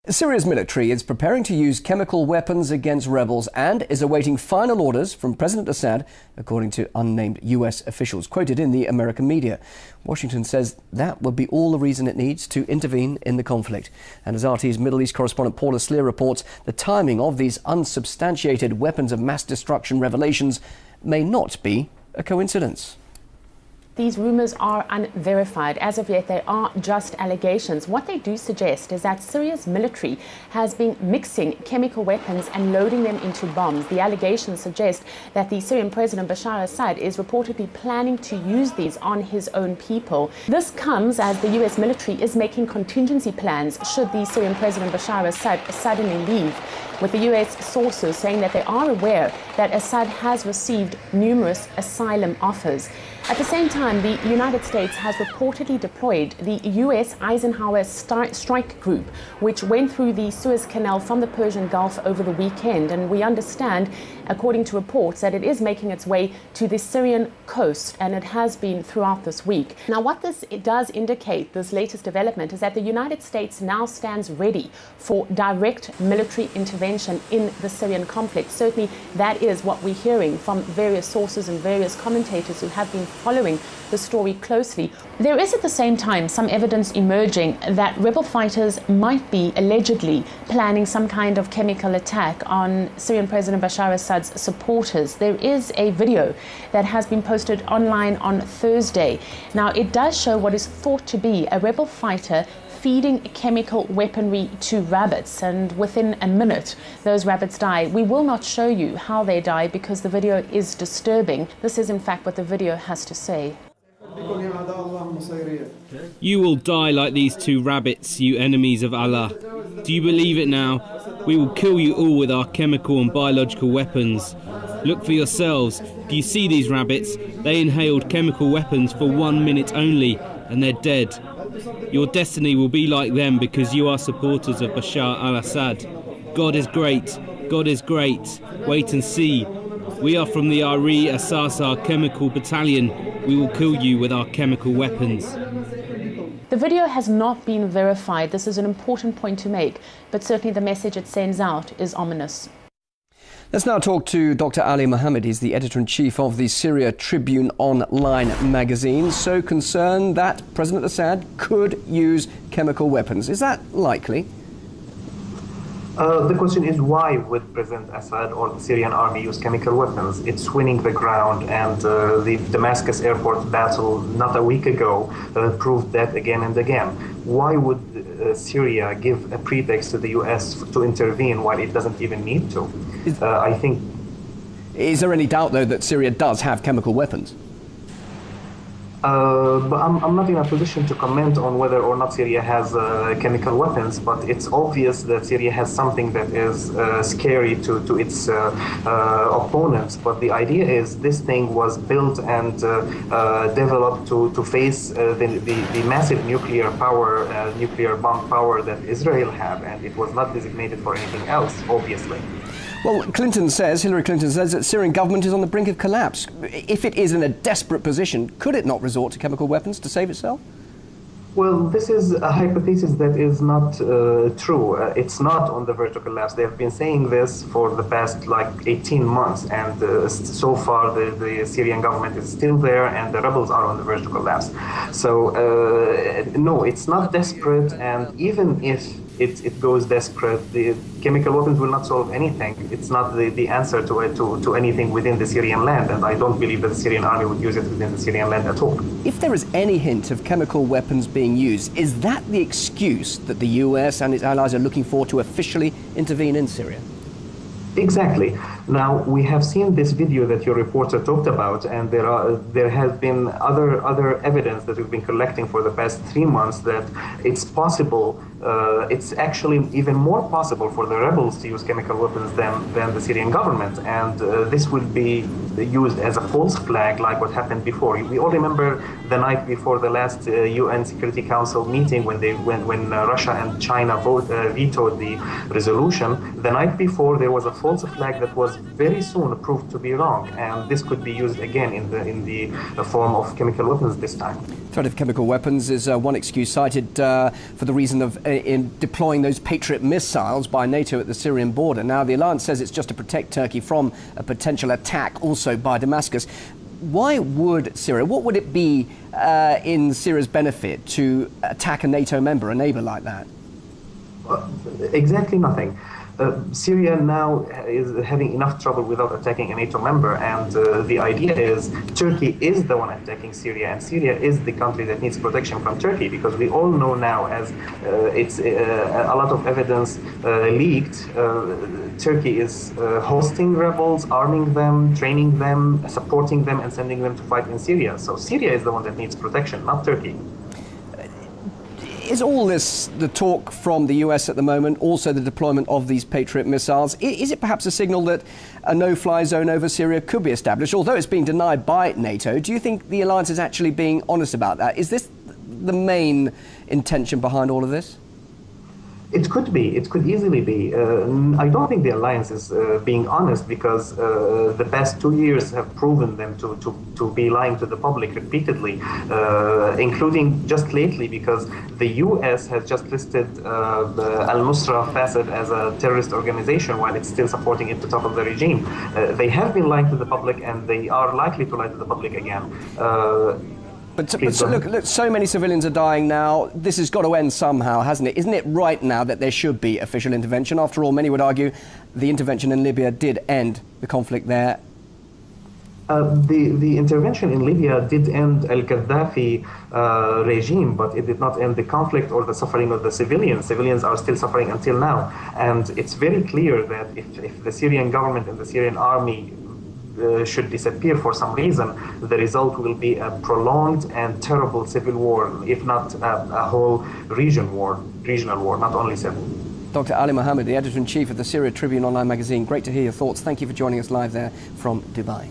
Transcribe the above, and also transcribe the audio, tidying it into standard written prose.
Syria's military is preparing to use chemical weapons against rebels and is awaiting final orders from President Assad, according to unnamed US officials quoted in the American media. Washington says that would be all the reason it needs to intervene in the conflict. And as RT's Middle East correspondent Paula Slier reports, the timing of these unsubstantiated weapons of mass destruction revelations may not be a coincidence. These rumours are unverified. As of yet, they are just allegations. What they do suggest is that Syria's military has been mixing chemical weapons and loading them into bombs. The allegations suggest that the Syrian President Bashar Assad is reportedly planning to use these on his own people. This comes as the US military is making contingency plans should the Syrian President Bashar Assad suddenly leave, with the US sources saying that they are aware that Assad has received numerous asylum offers. At the same time, the United States has reportedly deployed the US Eisenhower strike group, which went through the Suez Canal from the Persian Gulf over the weekend. And we understand, according to reports, that it is making its way to the Syrian coast, and it has been throughout this week. Now, what this does indicate, this latest development, is that the United States now stands ready for direct military intervention in the Syrian conflict. Certainly, that is what we're hearing from various sources and various commentators who have been following the story closely. There is at the same time some evidence emerging that rebel fighters might be allegedly planning some kind of chemical attack on Syrian President Bashar Assad's supporters. There is a video that has been posted online on Thursday. Now, it does show what is thought to be a rebel fighter feeding chemical weaponry to rabbits, and within a minute those rabbits die. We will not show you how they die because the video is disturbing. This is in fact what the video has to say. You will die like these two rabbits, you enemies of Allah. Do you believe it now? We will kill you all with our chemical and biological weapons. Look for yourselves. Do you see these rabbits? They inhaled chemical weapons for 1 minute only, and they're dead. Your destiny will be like them because you are supporters of Bashar al-Assad. God is great. God is great. Wait and see. We are from the Ari Asasar Chemical Battalion. We will kill you with our chemical weapons. The video has not been verified. This is an important point to make, but certainly the message it sends out is ominous. Let's now talk to Dr. Ali Mohamad. He's the editor-in-chief of the Syria Tribune online magazine. So concerned that President Assad could use chemical weapons. Is that likely? The question is, why would President Assad or the Syrian army use chemical weapons? It's winning the ground, and the Damascus airport battle not a week ago proved that again and again. Why would Syria give a pretext to the US to intervene while it doesn't even need to? I think. Is there any doubt, though, that Syria does have chemical weapons? But I'm not in a position to comment on whether or not Syria has chemical weapons, but it's obvious that Syria has something that is scary to its opponents. But the idea is this thing was built and developed to face the massive nuclear power, nuclear bomb power that Israel have, and it was not designated for anything else, obviously. Well, Hilary Clinton says that the Syrian government is on the brink of collapse. If it is in a desperate position, could it not resort to chemical weapons to save itself? Well, this is a hypothesis that is not true. It's not on the verge of collapse. They've been saying this for the past 18 months, and so far the Syrian government is still there and the rebels are on the verge of collapse. So no, it's not desperate, and even if it goes desperate, the chemical weapons will not solve anything. It's not the answer to anything within the Syrian land, and I don't believe that the Syrian army would use it within the Syrian land at all. If there is any hint of chemical weapons being used, is that the excuse that the US and its allies are looking for to officially intervene in Syria? Exactly. Now, we have seen this video that your reporter talked about, and there has been other evidence that we've been collecting for the past 3 months that it's possible, it's actually even more possible for the rebels to use chemical weapons than the Syrian government, and this will be used as a false flag, like what happened before. We all remember the night before the last UN Security Council meeting when Russia and China vetoed the resolution. The night before, there was a false flag that was very soon proved to be wrong, and this could be used again in the form of chemical weapons this time. Threat of chemical weapons is one excuse cited for the reason of in deploying those Patriot missiles by NATO at the Syrian border. Now, the alliance says it's just to protect Turkey from a potential attack also by Damascus. Why would Syria, what would it be in Syria's benefit to attack a NATO member, a neighbor like that? Exactly nothing. Syria now is having enough trouble without attacking a NATO member, and the idea is Turkey is the one attacking Syria, and Syria is the country that needs protection from Turkey, because we all know now, as it's a lot of evidence leaked, Turkey is hosting rebels, arming them, training them, supporting them, and sending them to fight in Syria. So Syria is the one that needs protection, not Turkey. Is all this the talk from the US at the moment, also the deployment of these Patriot missiles? Is it perhaps a signal that a no-fly zone over Syria could be established? Although it's being denied by NATO, do you think the alliance is actually being honest about that? Is this the main intention behind all of this? It could be. It could easily be. I don't think the alliance is being honest, because the past 2 years have proven them to be lying to the public repeatedly, including just lately, because the US has just listed al-Nusra Facet as a terrorist organization while it's still supporting it to topple the regime. They have been lying to the public, and they are likely to lie to the public again. But look, so many civilians are dying now. This has got to end somehow, hasn't it? Isn't it right now that there should be official intervention? After all, many would argue the intervention in Libya did end the conflict there. The intervention in Libya did end al-Gadaffi regime, but it did not end the conflict or the suffering of the civilians. Civilians are still suffering until now. And it's very clear that if the Syrian government and the Syrian army should disappear for some reason, the result will be a prolonged and terrible civil war, if not a whole regional war, not only civil. Dr. Ali Mohamad, the editor-in-chief of the Syria Tribune online magazine. Great to hear your thoughts. Thank you for joining us live there from Dubai.